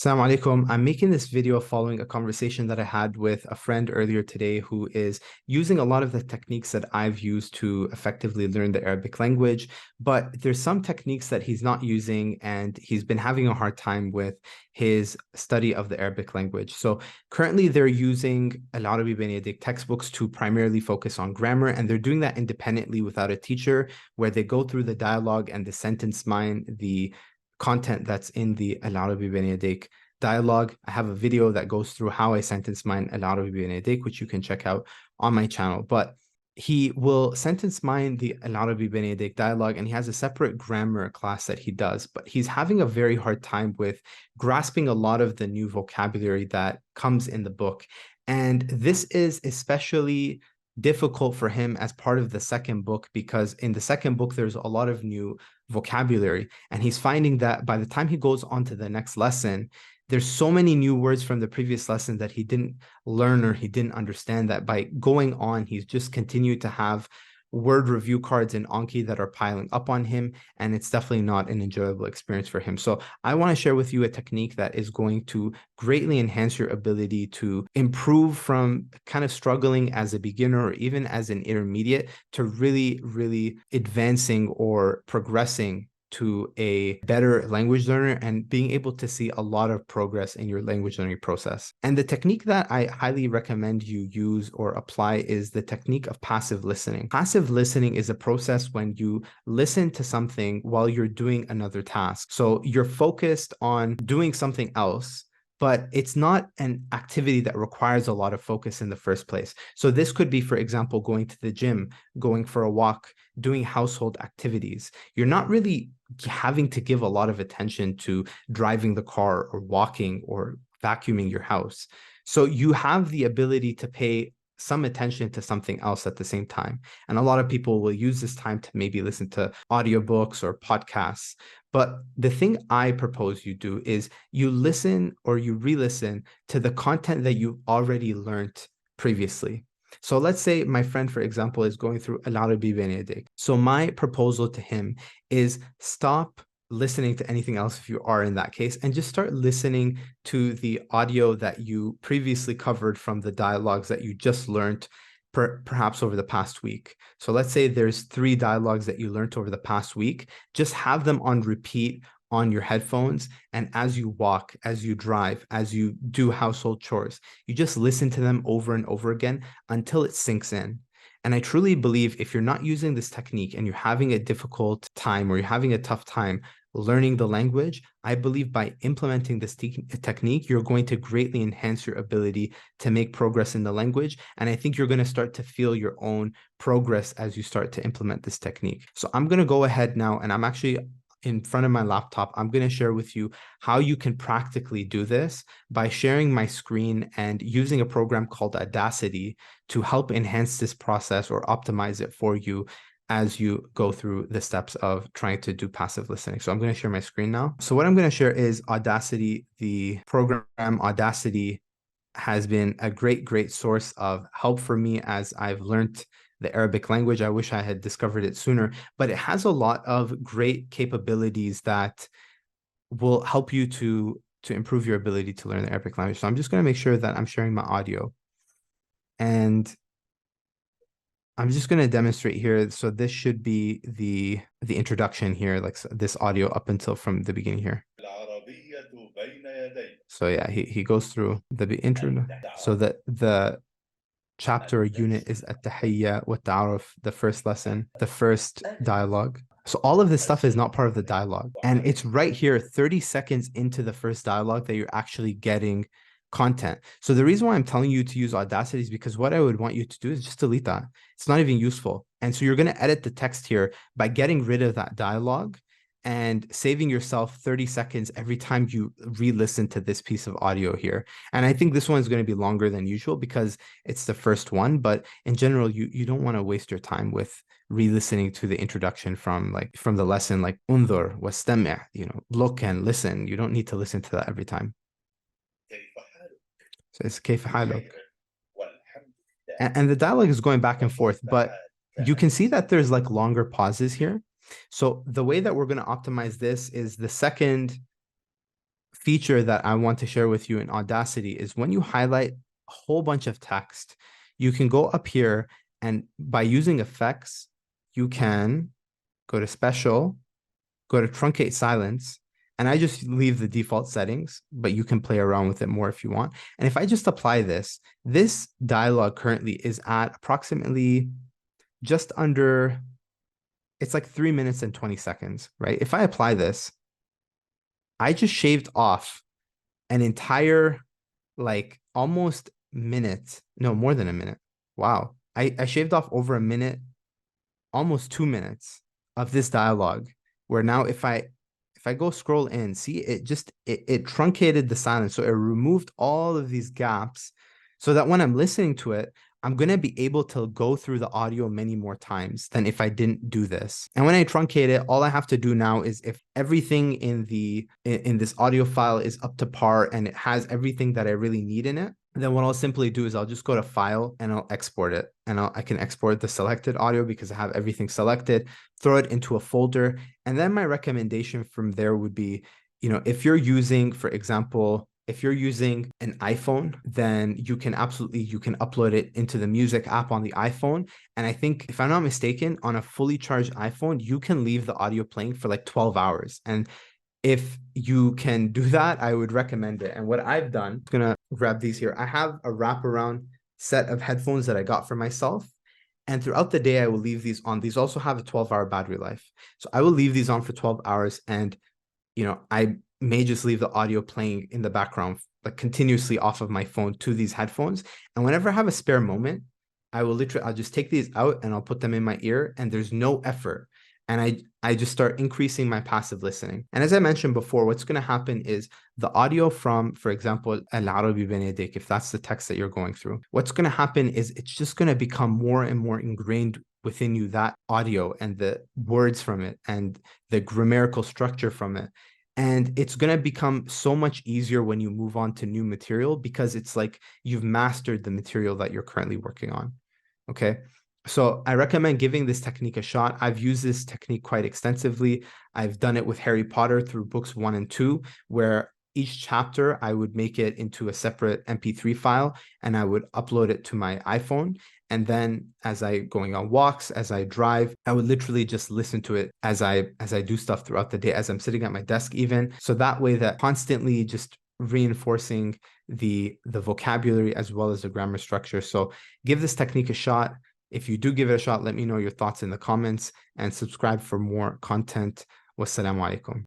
Assalamu alaikum. I'm making this video following a conversation that I had with a friend earlier today who is using a lot of the techniques that I've used to effectively learn the Arabic language, but there's some techniques that he's not using and he's been having a hard time with his study of the Arabic language. So currently they're using Al-Araby Bayna Yadak textbooks to primarily focus on grammar, and they're doing that independently without a teacher, where they go through the dialogue and the sentence mine, the content that's in the Al-Araby Bayna Yadak dialogue. I have a video that goes through how I sentence mine Al-Araby Bayna Yadak, which you can check out on my channel. But he will sentence mine the Al-Araby Bayna Yadak dialogue, and he has a separate grammar class that he does. But he's having a very hard time with grasping a lot of the new vocabulary that comes in the book. And this is especially difficult for him as part of the second book, because in the second book, there's a lot of new vocabulary. And he's finding that by the time he goes on to the next lesson, there's so many new words from the previous lesson that he didn't learn or he didn't understand, that by going on, he's just continued to have word review cards in Anki that are piling up on him, and it's definitely not an enjoyable experience for him. So I want to share with you a technique that is going to greatly enhance your ability to improve from kind of struggling as a beginner or even as an intermediate to really, really advancing or progressing to a better language learner and being able to see a lot of progress in your language learning process. And the technique that I highly recommend you use or apply is the technique of passive listening. Passive listening is a process when you listen to something while you're doing another task. So you're focused on doing something else, but it's not an activity that requires a lot of focus in the first place. So this could be, for example, going to the gym, going for a walk, doing household activities. You're not really having to give a lot of attention to driving the car or walking or vacuuming your house. So you have the ability to pay some attention to something else at the same time. And a lot of people will use this time to maybe listen to audiobooks or podcasts. But the thing I propose you do is you listen or you re-listen to the content that you've already learned previously. So let's say my friend, for example, is going through Al-Araby Bayna Yadak. So my proposal to him is stop listening to anything else if you are in that case, and just start listening to the audio that you previously covered from the dialogues that you just learned perhaps over the past week. So let's say there's 3 dialogues that you learned over the past week. Just have them on repeat on your headphones, and as you walk, as you drive, as you do household chores, you just listen to them over and over again until it sinks in. And I truly believe if you're not using this technique and you're having a difficult time or you're having a tough time learning the language, I believe by implementing this technique, you're going to greatly enhance your ability to make progress in the language. And I think you're going to start to feel your own progress as you start to implement this technique. So I'm going to go ahead now, and I'm actually in front of my laptop. I'm going to share with you how you can practically do this by sharing my screen and using a program called Audacity to help enhance this process or optimize it for you as you go through the steps of trying to do passive listening. So I'm going to share my screen now. So what I'm going to share is Audacity. The program Audacity has been a great source of help for me as I've learned the Arabic language. I wish I had discovered it sooner, but it has a lot of great capabilities that will help you to improve your ability to learn the Arabic language. So I'm just going to make sure that I'm sharing my audio, and I'm just going to demonstrate here. So this should be the introduction here, like this audio up until from the beginning here. So yeah, he goes through the intro. So the chapter or unit is at-tahiyya wa ta'aruf, the first lesson, the first dialogue. So all of this stuff is not part of the dialogue. And it's right here, 30 seconds into the first dialogue, that you're actually getting content. So the reason why I'm telling you to use Audacity is because what I would want you to do is just delete that. It's not even useful. And so you're going to edit the text here by getting rid of that dialogue and saving yourself 30 seconds every time you re-listen to this piece of audio here. And I think this one is going to be longer than usual because it's the first one, but in general, you don't want to waste your time with re-listening to the introduction from the lesson, like unzur wastami', look and listen. You don't need to listen to that every time. So it's كيف حالك. And the dialogue is going back and forth, but you can see that there's like longer pauses here. So the way that we're going to optimize this is the second feature that I want to share with you in Audacity is when you highlight a whole bunch of text, you can go up here and by using effects, you can go to special, go to truncate silence, and I just leave the default settings, but you can play around with it more if you want. And if I just apply this, this dialogue currently is at approximately just under, it's like 3 minutes and 20 seconds, right? If I apply this, I just shaved off an entire, like almost minute, no, more than a minute. Wow. I shaved off over a minute, almost 2 minutes of this dialogue, where now if I go scroll in, see it truncated the silence. So it removed all of these gaps so that when I'm listening to it, I'm going to be able to go through the audio many more times than if I didn't do this. And when I truncate it, all I have to do now is if everything in this audio file is up to par and it has everything that I really need in it, then what I'll simply do is I'll just go to file and I'll export it. And I can export the selected audio because I have everything selected, throw it into a folder. And then my recommendation from there would be, if you're using, for example, if you're using an iPhone, then you can upload it into the music app on the iPhone. And I think, if I'm not mistaken, on a fully charged iPhone, you can leave the audio playing for like 12 hours. And if you can do that, I would recommend it. And what I've done, I'm gonna grab these here. I have a wraparound set of headphones that I got for myself. And throughout the day, I will leave these on. These also have a 12-hour battery life. So I will leave these on for 12 hours. And, I may just leave the audio playing in the background, like continuously off of my phone to these headphones. And whenever I have a spare moment, I'll just take these out and I'll put them in my ear, and there's no effort. And I just start increasing my passive listening. And as I mentioned before, what's going to happen is the audio from, for example, Al-Araby Bayna Yadak, if that's the text that you're going through, what's going to happen is it's just going to become more and more ingrained within you, that audio and the words from it and the grammatical structure from it. And it's going to become so much easier when you move on to new material because it's like you've mastered the material that you're currently working on. Okay. So I recommend giving this technique a shot. I've used this technique quite extensively. I've done it with Harry Potter through books 1 and 2, where each chapter I would make it into a separate MP3 file and I would upload it to my iPhone. And then as I going on walks, as I drive, I would literally just listen to it as I do stuff throughout the day, as I'm sitting at my desk even. So that way that constantly just reinforcing the vocabulary as well as the grammar structure. So give this technique a shot. If you do give it a shot, let me know your thoughts in the comments and subscribe for more content. Wassalamu alaikum.